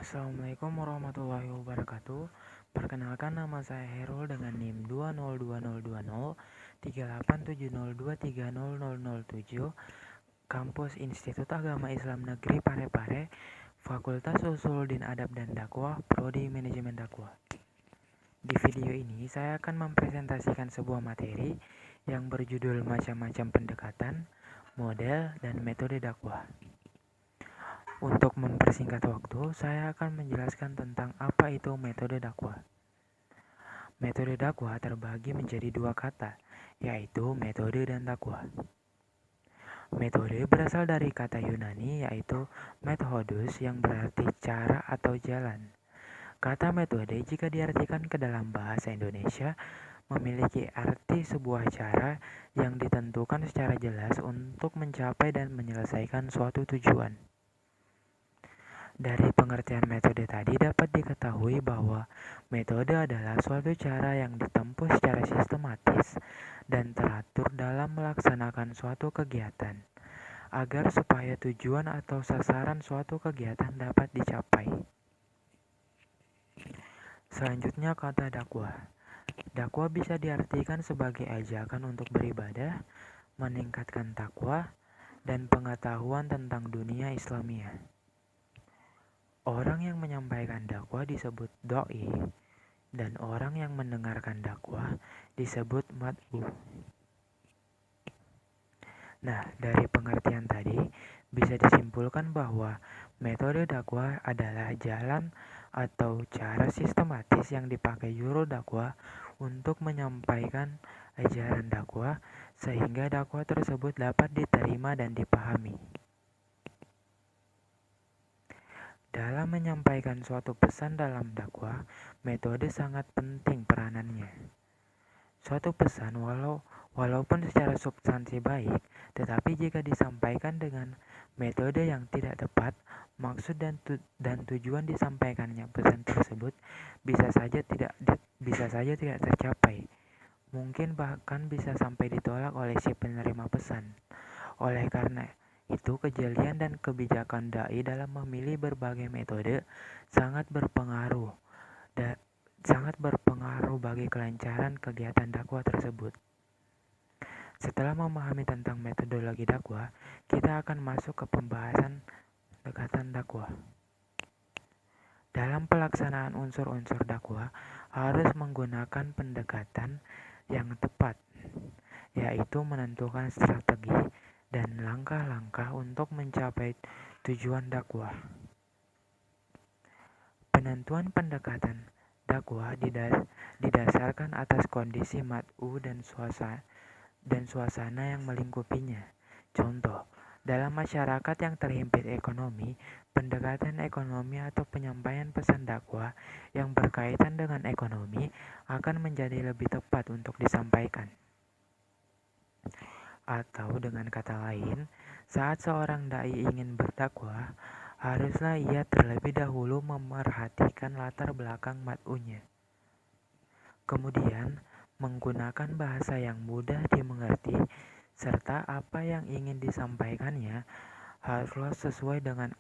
Assalamualaikum warahmatullahi wabarakatuh. Perkenalkan, nama saya Herul dengan NIM 2022020 3870230007, Kampus Institut Agama Islam Negeri Parepare, Fakultas Usuluddin Adab dan Dakwah, Prodi Manajemen Dakwah. Di video ini saya akan mempresentasikan sebuah materi yang berjudul macam-macam pendekatan, model, dan metode dakwah. Untuk mempersingkat waktu, saya akan menjelaskan tentang apa itu metode dakwah. Metode dakwah terbagi menjadi dua kata, yaitu metode dan dakwah. Metode berasal dari kata Yunani, yaitu methodus, yang berarti cara atau jalan. Kata metode jika diartikan ke dalam bahasa Indonesia memiliki arti sebuah cara yang ditentukan secara jelas untuk mencapai dan menyelesaikan suatu tujuan. Dari pengertian metode tadi dapat diketahui bahwa metode adalah suatu cara yang ditempuh secara sistematis dan teratur dalam melaksanakan suatu kegiatan, agar supaya tujuan atau sasaran suatu kegiatan dapat dicapai. Selanjutnya, kata dakwah. Dakwah bisa diartikan sebagai ajakan untuk beribadah, meningkatkan takwa, dan pengetahuan tentang dunia Islamiyah. Orang yang menyampaikan dakwah disebut doi, dan orang yang mendengarkan dakwah disebut mad'u. Nah, dari pengertian tadi bisa disimpulkan bahwa metode dakwah adalah jalan atau cara sistematis yang dipakai juru dakwah untuk menyampaikan ajaran dakwah sehingga dakwah tersebut dapat diterima dan dipahami. Dalam menyampaikan suatu pesan dalam dakwah, metode sangat penting peranannya. Suatu pesan walaupun secara substansi baik, tetapi jika disampaikan dengan metode yang tidak tepat, maksud dan tujuan disampaikannya pesan tersebut bisa saja tidak tercapai. Mungkin bahkan bisa sampai ditolak oleh si penerima pesan. Oleh karena itu, kejelian dan kebijakan dai dalam memilih berbagai metode sangat berpengaruh bagi kelancaran kegiatan dakwah tersebut. Setelah memahami tentang metodologi dakwah, kita akan masuk ke pembahasan pendekatan dakwah. Dalam pelaksanaan unsur-unsur dakwah harus menggunakan pendekatan yang tepat, yaitu menentukan strategi dan langkah-langkah untuk mencapai tujuan dakwah. Penentuan pendekatan dakwah didasarkan atas kondisi mad'u dan suasana yang melingkupinya. Contoh, dalam masyarakat yang terhimpit ekonomi, pendekatan ekonomi atau penyampaian pesan dakwah yang berkaitan dengan ekonomi akan menjadi lebih tepat untuk disampaikan. Atau dengan kata lain, saat seorang dai ingin berdakwah, haruslah ia terlebih dahulu memerhatikan latar belakang mad'unya. Kemudian, menggunakan bahasa yang mudah dimengerti serta apa yang ingin disampaikannya haruslah sesuai dengan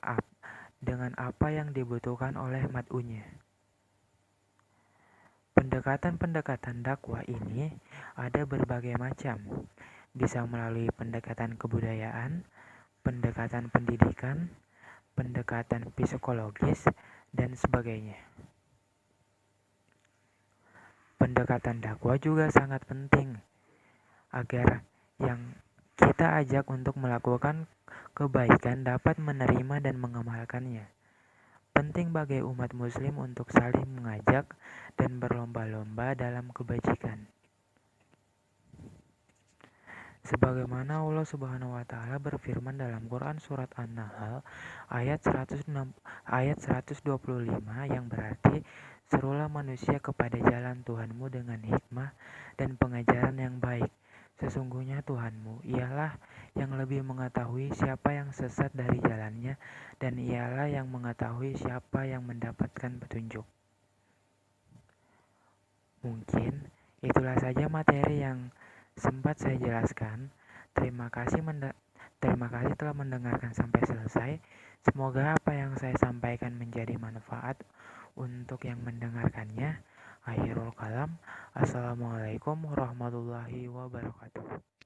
apa yang dibutuhkan oleh mad'unya. Pendekatan-pendekatan dakwah ini ada berbagai macam. Bisa melalui pendekatan kebudayaan, pendekatan pendidikan, pendekatan psikologis, dan sebagainya. Pendekatan dakwah juga sangat penting agar yang kita ajak untuk melakukan kebaikan dapat menerima dan mengamalkannya. Penting bagi umat muslim untuk saling mengajak dan berlomba-lomba dalam kebajikan. Sebagaimana Allah Subhanahu wa taala berfirman dalam Quran surat An-Nahl ayat 125 yang berarti, serulah manusia kepada jalan Tuhanmu dengan hikmah dan pengajaran yang baik. Sesungguhnya Tuhanmu ialah yang lebih mengetahui siapa yang sesat dari jalannya, dan ialah yang mengetahui siapa yang mendapatkan petunjuk. Mungkin itulah saja materi yang sempat saya jelaskan. Terima kasih telah mendengarkan sampai selesai. Semoga apa yang saya sampaikan menjadi manfaat untuk yang mendengarkannya. Akhirul kalam. Assalamualaikum warahmatullahi wabarakatuh.